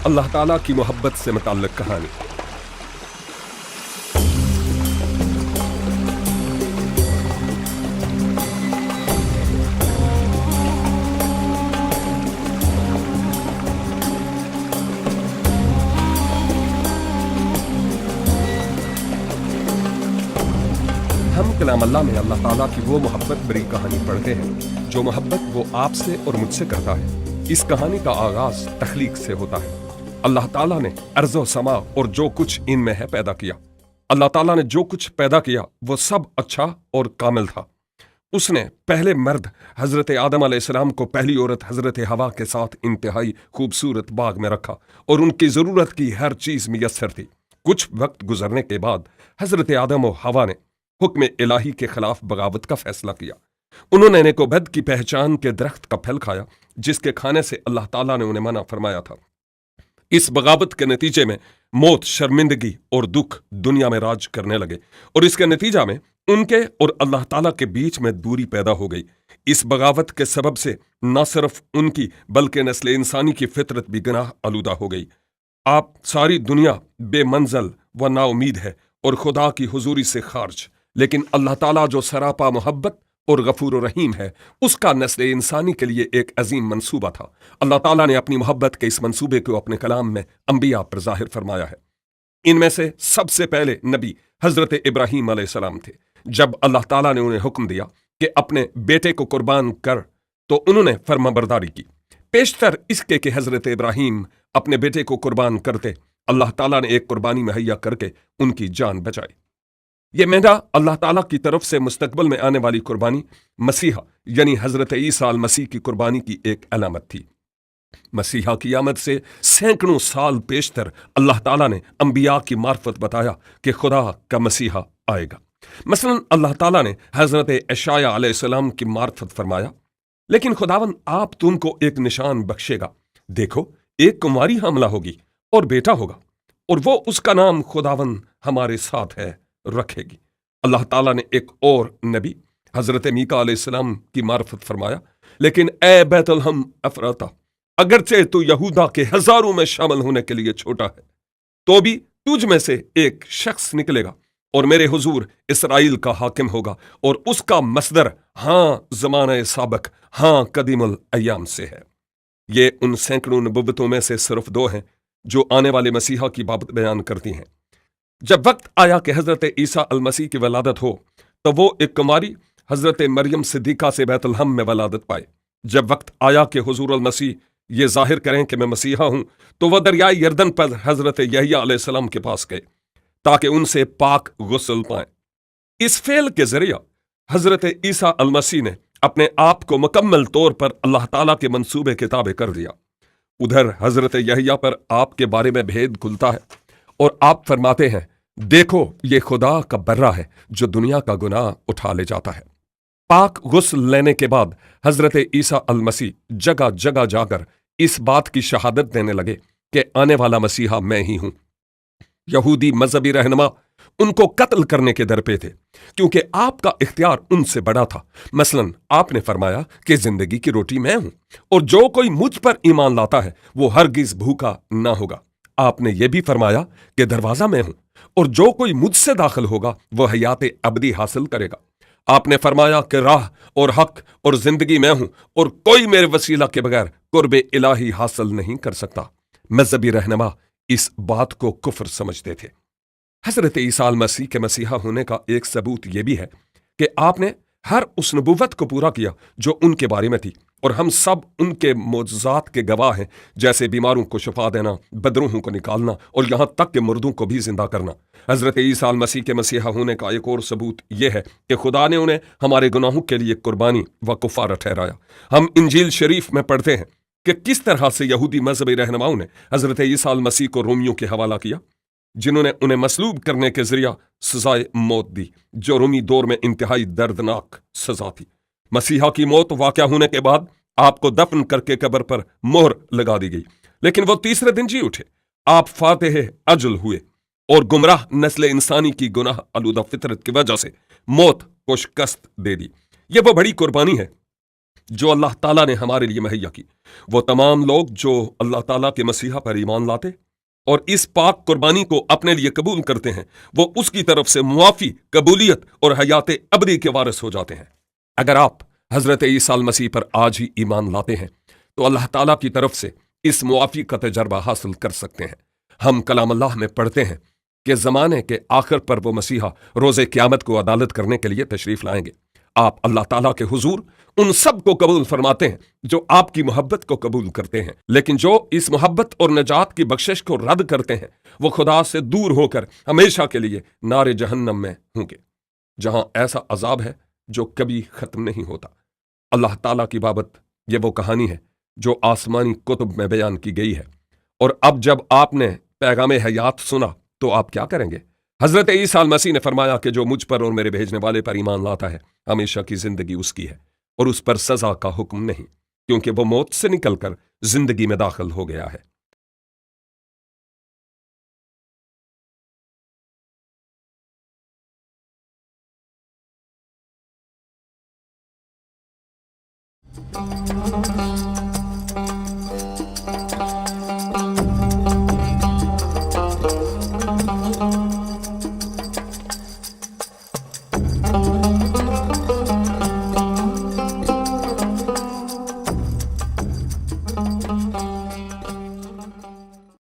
اللہ تعالیٰ کی محبت سے متعلق کہانی۔ ہم کلام اللہ میں اللہ تعالیٰ کی وہ محبت بری کہانی پڑھتے ہیں جو محبت وہ آپ سے اور مجھ سے کرتا ہے۔ اس کہانی کا آغاز تخلیق سے ہوتا ہے۔ اللہ تعالیٰ نے ارض و سما اور جو کچھ ان میں ہے پیدا کیا۔ اللہ تعالیٰ نے جو کچھ پیدا کیا وہ سب اچھا اور کامل تھا۔ اس نے پہلے مرد حضرت آدم علیہ السلام کو پہلی عورت حضرت حوا کے ساتھ انتہائی خوبصورت باغ میں رکھا اور ان کی ضرورت کی ہر چیز میسر تھی۔ کچھ وقت گزرنے کے بعد حضرت آدم و حوا نے حکم الہی کے خلاف بغاوت کا فیصلہ کیا۔ انہوں نے نیک و بد کی پہچان کے درخت کا پھل کھایا جس کے کھانے سے اللہ تعالیٰ نے انہیں منع فرمایا تھا۔ اس بغاوت کے نتیجے میں موت، شرمندگی اور دکھ دنیا میں راج کرنے لگے اور اس کے نتیجہ میں ان کے اور اللہ تعالیٰ کے بیچ میں دوری پیدا ہو گئی۔ اس بغاوت کے سبب سے نہ صرف ان کی بلکہ نسل انسانی کی فطرت بھی گناہ آلودہ ہو گئی۔ آپ ساری دنیا بے منزل و نا امید ہے اور خدا کی حضوری سے خارج، لیکن اللہ تعالیٰ جو سراپا محبت اور غفور و رحیم ہے، اس کا نسل انسانی کے لیے ایک عظیم منصوبہ تھا۔ اللہ تعالیٰ نے اپنی محبت کے اس منصوبے کو اپنے کلام میں انبیاء پر ظاہر فرمایا ہے۔ ان میں سے سب سے پہلے نبی حضرت ابراہیم علیہ السلام تھے۔ جب اللہ تعالیٰ نے انہیں حکم دیا کہ اپنے بیٹے کو قربان کر تو انہوں نے فرما برداری کی۔ پیشتر اس کے کہ حضرت ابراہیم اپنے بیٹے کو قربان کرتے، اللہ تعالیٰ نے ایک قربانی مہیا کر کے ان کی جان بچائی۔ یہ مینڈا اللہ تعالیٰ کی طرف سے مستقبل میں آنے والی قربانی مسیحا یعنی حضرت عیسیٰ المسیح کی قربانی کی ایک علامت تھی۔ مسیحا کی آمد سے سینکڑوں سال پیشتر اللہ تعالیٰ نے انبیاء کی معرفت بتایا کہ خدا کا مسیحا آئے گا۔ مثلا اللہ تعالیٰ نے حضرت اشعیاء علیہ السلام کی معرفت فرمایا، لیکن خداوند آپ تم کو ایک نشان بخشے گا، دیکھو ایک کنواری حاملہ ہوگی اور بیٹا ہوگا اور وہ اس کا نام خداوند ہمارے ساتھ ہے رکھے گی۔ اللہ تعالیٰ نے ایک اور نبی حضرت میکا علیہ السلام کی معرفت فرمایا، لیکن اے بیت الحم افراتا، اگرچہ تو یہودا کے ہزاروں میں شامل ہونے کے لیے چھوٹا ہے، تو بھی تجھ میں سے ایک شخص نکلے گا اور میرے حضور اسرائیل کا حاکم ہوگا، اور اس کا مصدر ہاں زمانہ سابق، ہاں قدیم الایام سے ہے۔ یہ ان سینکڑوں نبوتوں میں سے صرف دو ہیں جو آنے والے مسیحا کی بابت بیان کرتی ہیں۔ جب وقت آیا کہ حضرت عیسیٰ المسیح کی ولادت ہو تو وہ ایک کماری حضرت مریم صدیقہ سے بیت الحم میں ولادت پائے۔ جب وقت آیا کہ حضور المسیح یہ ظاہر کریں کہ میں مسیحا ہوں تو وہ دریائے یردن پر حضرت یحییٰ علیہ السلام کے پاس گئے تاکہ ان سے پاک غسل پائیں۔ اس فعل کے ذریعہ حضرت عیسیٰ المسیح نے اپنے آپ کو مکمل طور پر اللہ تعالیٰ کے منصوبے کے تابع کر دیا۔ ادھر حضرت یحییٰ پر آپ کے بارے میں بھید کھلتا ہے اور آپ فرماتے ہیں، دیکھو یہ خدا کا برہ ہے جو دنیا کا گناہ اٹھا لے جاتا ہے۔ پاک غسل لینے کے بعد حضرت عیسیٰ المسیح جگہ جگہ جا کر اس بات کی شہادت دینے لگے کہ آنے والا مسیحا میں ہی ہوں۔ یہودی مذہبی رہنما ان کو قتل کرنے کے در پہ تھے کیونکہ آپ کا اختیار ان سے بڑا تھا۔ مثلا آپ نے فرمایا کہ زندگی کی روٹی میں ہوں اور جو کوئی مجھ پر ایمان لاتا ہے وہ ہرگز بھوکا نہ ہوگا۔ آپ نے یہ بھی فرمایا کہ دروازہ میں ہوں اور جو کوئی مجھ سے داخل ہوگا وہ حیات ابدی حاصل کرے گا۔ آپ نے فرمایا کہ راہ اور حق اور زندگی میں ہوں اور کوئی میرے وسیلہ کے بغیر قرب الہی حاصل نہیں کر سکتا۔ مذہبی رہنما اس بات کو کفر سمجھتے تھے۔ حضرت عیسیٰ المسیح کے مسیحا ہونے کا ایک ثبوت یہ بھی ہے کہ آپ نے ہر اس نبوت کو پورا کیا جو ان کے بارے میں تھی، اور ہم سب ان کے معجزات کے گواہ ہیں، جیسے بیماروں کو شفا دینا، بدروحوں کو نکالنا اور یہاں تک کہ مردوں کو بھی زندہ کرنا۔ حضرت عیسیٰ المسیح کے مسیحا ہونے کا ایک اور ثبوت یہ ہے کہ خدا نے انہیں ہمارے گناہوں کے لیے قربانی و کفارہ ٹھہرایا۔ ہم انجیل شریف میں پڑھتے ہیں کہ کس طرح سے یہودی مذہبی رہنماؤں نے حضرت عیسیٰ المسیح کو رومیوں کے حوالہ کیا، جنہوں نے انہیں مصلوب کرنے کے ذریعہ سزائے موت دی، جو رومی دور میں انتہائی دردناک سزا تھی۔ مسیحا کی موت واقع ہونے کے بعد آپ کو دفن کر کے قبر پر مہر لگا دی گئی، لیکن وہ تیسرے دن جی اٹھے۔ آپ فاتح اجل ہوئے اور گمراہ نسل انسانی کی گناہ آلودہ فطرت کی وجہ سے موت کو شکست دے دی۔ یہ وہ بڑی قربانی ہے جو اللہ تعالیٰ نے ہمارے لیے مہیا کی۔ وہ تمام لوگ جو اللہ تعالیٰ کے مسیحا پر ایمان لاتے اور اس پاک قربانی کو اپنے لیے قبول کرتے ہیں، وہ اس کی طرف سے معافی، قبولیت اور حیات ابدی کے وارث ہو جاتے ہیں۔ اگر آپ حضرت عیسیٰ المسیح پر آج ہی ایمان لاتے ہیں تو اللہ تعالیٰ کی طرف سے اس معافی کا تجربہ حاصل کر سکتے ہیں۔ ہم کلام اللہ میں پڑھتے ہیں کہ زمانے کے آخر پر وہ مسیحا روز قیامت کو عدالت کرنے کے لیے تشریف لائیں گے۔ آپ اللہ تعالیٰ کے حضور ان سب کو قبول فرماتے ہیں جو آپ کی محبت کو قبول کرتے ہیں، لیکن جو اس محبت اور نجات کی بخشش کو رد کرتے ہیں وہ خدا سے دور ہو کر ہمیشہ کے لیے نار جہنم میں ہوں گے، جہاں ایسا عذاب ہے جو کبھی ختم نہیں ہوتا۔ اللہ تعالیٰ کی بابت یہ وہ کہانی ہے جو آسمانی کتب میں بیان کی گئی ہے، اور اب جب آپ نے پیغام حیات سنا تو آپ کیا کریں گے؟ حضرت عیسیٰ المسیح نے فرمایا کہ جو مجھ پر اور میرے بھیجنے والے پر ایمان لاتا ہے ہمیشہ کی زندگی اس کی ہے، اور اس پر سزا کا حکم نہیں، کیونکہ وہ موت سے نکل کر زندگی میں داخل ہو گیا ہے۔